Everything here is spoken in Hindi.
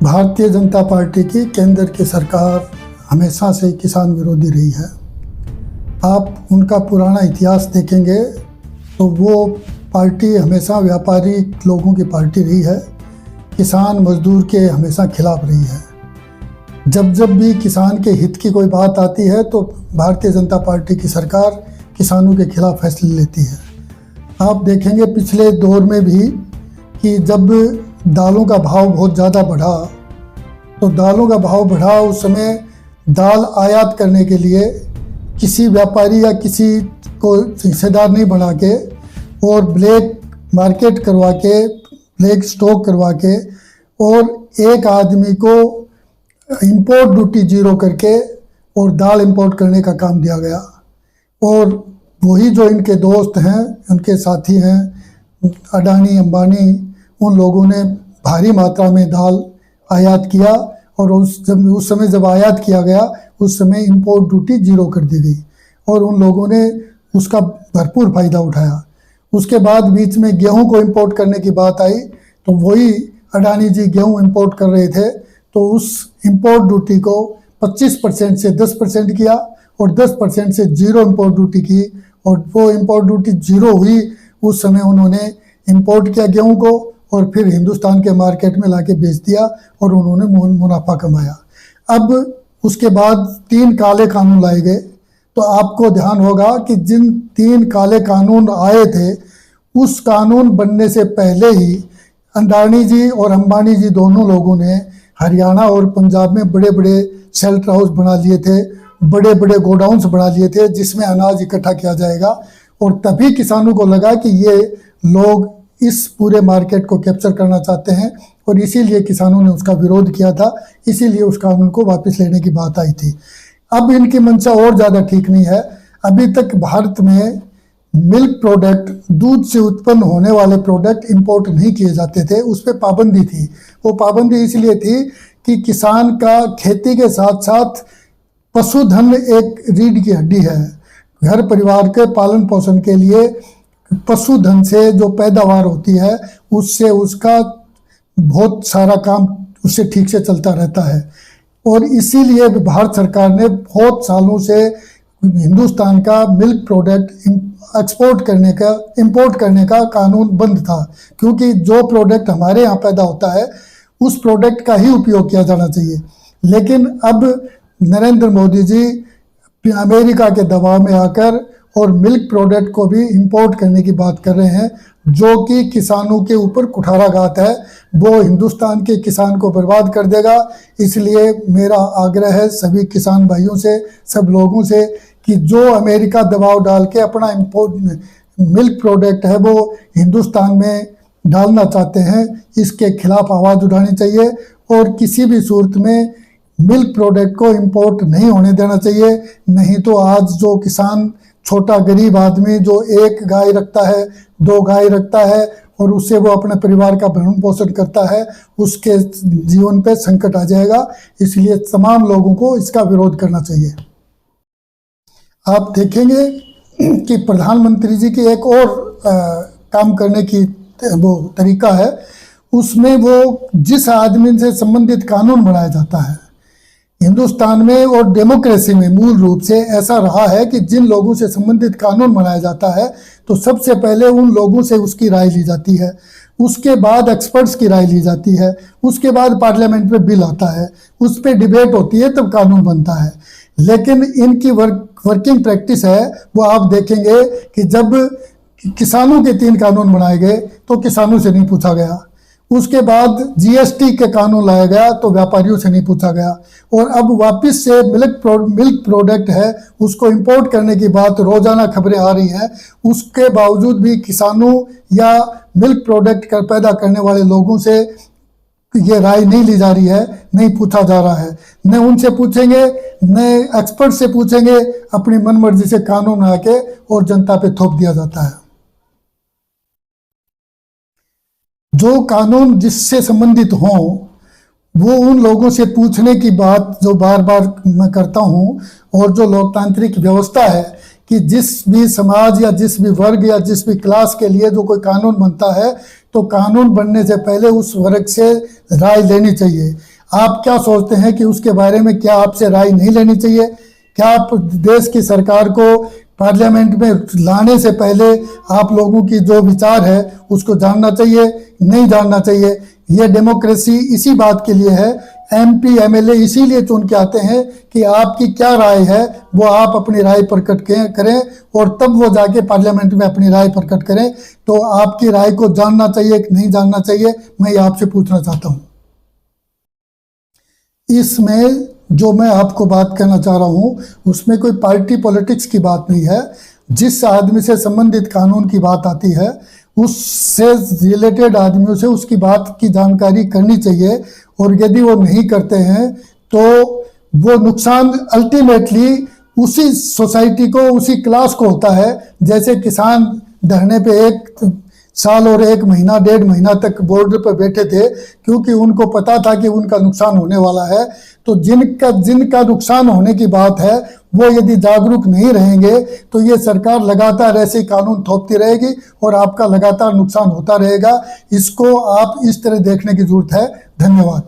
भारतीय जनता पार्टी की केंद्र की सरकार हमेशा से किसान विरोधी रही है। आप उनका पुराना इतिहास देखेंगे तो वो पार्टी हमेशा व्यापारी लोगों की पार्टी रही है, किसान मजदूर के हमेशा खिलाफ रही है। जब जब भी किसान के हित की कोई बात आती है तो भारतीय जनता पार्टी की सरकार किसानों के खिलाफ फैसले लेती है। आप देखेंगे पिछले दौर में भी कि जब दालों का भाव बहुत ज़्यादा बढ़ा तो दालों का भाव बढ़ा उस समय दाल आयात करने के लिए किसी व्यापारी या किसी को हिस्सेदार नहीं बना के और ब्लैक मार्केट करवा के, ब्लैक स्टॉक करवा के और एक आदमी को इंपोर्ट ड्यूटी जीरो करके और दाल इंपोर्ट करने का काम दिया गया। और वही जो इनके दोस्त हैं, उनके साथी हैं, अडानी अंबानी, उन लोगों ने भारी मात्रा में दाल आयात किया और उस समय जब आयात किया गया उस समय इंपोर्ट ड्यूटी जीरो कर दी गई और उन लोगों ने उसका भरपूर फ़ायदा उठाया। उसके बाद बीच में गेहूं को इंपोर्ट करने की बात आई तो वही अडानी जी गेहूं इंपोर्ट कर रहे थे तो उस इंपोर्ट ड्यूटी को 25% से 10% किया और 10% से जीरो इंपोर्ट ड्यूटी की और वो इंपोर्ट ड्यूटी जीरो हुई। उस समय उन्होंने इंपोर्ट किया गेहूं को और फिर हिंदुस्तान के मार्केट में लाके बेच दिया और उन्होंने मुनाफा कमाया। अब उसके बाद 3 काले कानून लाए गए तो आपको ध्यान होगा कि जिन 3 काले कानून आए थे उस कानून बनने से पहले ही अडानी जी और अंबानी जी दोनों लोगों ने हरियाणा और पंजाब में बड़े बड़े शेल्टर हाउस बना लिए थे, बड़े बड़े गोडाउन्स बना लिए थे जिसमें अनाज इकट्ठा किया जाएगा। और तभी किसानों को लगा कि ये लोग इस पूरे मार्केट को कैप्चर करना चाहते हैं और इसीलिए किसानों ने उसका विरोध किया था, इसीलिए उस कानून को वापस लेने की बात आई थी। अब इनकी मंशा और ज़्यादा ठीक नहीं है। अभी तक भारत में मिल्क प्रोडक्ट, दूध से उत्पन्न होने वाले प्रोडक्ट इंपोर्ट नहीं किए जाते थे, उस पर पाबंदी थी। वो पाबंदी इसलिए थी कि किसान का खेती के साथ साथ पशुधन एक रीढ़ की हड्डी है। घर परिवार के पालन पोषण के लिए पशुधन से जो पैदावार होती है उससे उसका बहुत सारा काम उससे ठीक से चलता रहता है। और इसीलिए भारत सरकार ने बहुत सालों से हिंदुस्तान का मिल्क प्रोडक्ट इंपोर्ट करने का कानून बंद था, क्योंकि जो प्रोडक्ट हमारे यहाँ पैदा होता है उस प्रोडक्ट का ही उपयोग किया जाना चाहिए। लेकिन अब नरेंद्र मोदी जी अमेरिका के दबाव में आकर और मिल्क प्रोडक्ट को भी इंपोर्ट करने की बात कर रहे हैं, जो कि किसानों के ऊपर कुठाराघात है। वो हिंदुस्तान के किसान को बर्बाद कर देगा। इसलिए मेरा आग्रह है सभी किसान भाइयों से, सब लोगों से कि जो अमेरिका दबाव डाल के अपना इंपोर्ट मिल्क प्रोडक्ट है वो हिंदुस्तान में डालना चाहते हैं, इसके खिलाफ आवाज़ उठानी चाहिए और किसी भी सूरत में मिल्क प्रोडक्ट को इंपोर्ट नहीं होने देना चाहिए। नहीं तो आज जो किसान, छोटा गरीब आदमी जो 1 गाय रखता है, 2 गाय रखता है और उससे वो अपने परिवार का भरण पोषण करता है, उसके जीवन पे संकट आ जाएगा। इसलिए तमाम लोगों को इसका विरोध करना चाहिए। आप देखेंगे कि प्रधानमंत्री जी की एक और काम करने की वो तरीका है, उसमें वो जिस आदमी से संबंधित कानून बनाया जाता है हिंदुस्तान में और डेमोक्रेसी में मूल रूप से ऐसा रहा है कि जिन लोगों से संबंधित कानून बनाया जाता है तो सबसे पहले उन लोगों से उसकी राय ली जाती है, उसके बाद एक्सपर्ट्स की राय ली जाती है, उसके बाद पार्लियामेंट में बिल आता है, उस पर डिबेट होती है, तब कानून बनता है। लेकिन इनकी वर्किंग प्रैक्टिस है वो आप देखेंगे कि जब किसानों के 3 कानून बनाए गए तो किसानों से नहीं पूछा गया, उसके बाद जीएसटी के कानून लाया गया तो व्यापारियों से नहीं पूछा गया और अब वापस से मिल्क प्रोडक्ट है उसको इंपोर्ट करने की बात रोजाना खबरें आ रही हैं। उसके बावजूद भी किसानों या मिल्क प्रोडक्ट का पैदा करने वाले लोगों से ये राय नहीं ली जा रही है, नहीं पूछा जा रहा है। न उनसे पूछेंगे न एक्सपर्ट से पूछेंगे, अपनी मनमर्जी से कानून आके और जनता पे थोप दिया जाता है। जो कानून जिससे संबंधित हों वो उन लोगों से पूछने की बात जो बार बार मैं करता हूं। और जो लोकतांत्रिक व्यवस्था है कि जिस भी समाज या जिस भी वर्ग या जिस भी क्लास के लिए जो कोई कानून बनता है तो कानून बनने से पहले उस वर्ग से राय लेनी चाहिए। आप क्या सोचते हैं कि उसके बारे में क्या आपसे राय नहीं लेनी चाहिए? क्या आप देश की सरकार को पार्लियामेंट में लाने से पहले आप लोगों की जो विचार है उसको जानना चाहिए, नहीं जानना चाहिए? ये डेमोक्रेसी इसी बात के लिए है, एमपी एमएलए इसीलिए चुन के आते हैं कि आपकी क्या राय है वो आप अपनी राय प्रकट करें और तब वो जाके पार्लियामेंट में अपनी राय प्रकट करें। तो आपकी राय को जानना चाहिए कि नहीं जानना चाहिए, मैं ये आपसे पूछना चाहता हूँ। इसमें जो मैं आपको बात कहना चाह रहा हूँ उसमें कोई पार्टी पॉलिटिक्स की बात नहीं है। जिस आदमी से संबंधित कानून की बात आती है उससे रिलेटेड आदमियों से उसकी बात की जानकारी करनी चाहिए, और यदि वो नहीं करते हैं तो वो नुकसान अल्टीमेटली उसी सोसाइटी को, उसी क्लास को होता है। जैसे किसान धरने पे 1 साल और 1 महीना 1.5 महीना तक बॉर्डर पर बैठे थे क्योंकि उनको पता था कि उनका नुकसान होने वाला है। तो जिनका नुकसान होने की बात है वो यदि जागरूक नहीं रहेंगे तो ये सरकार लगातार ऐसे कानून थोपती रहेगी और आपका लगातार नुकसान होता रहेगा। इसको आप इस तरह देखने की जरूरत है। धन्यवाद।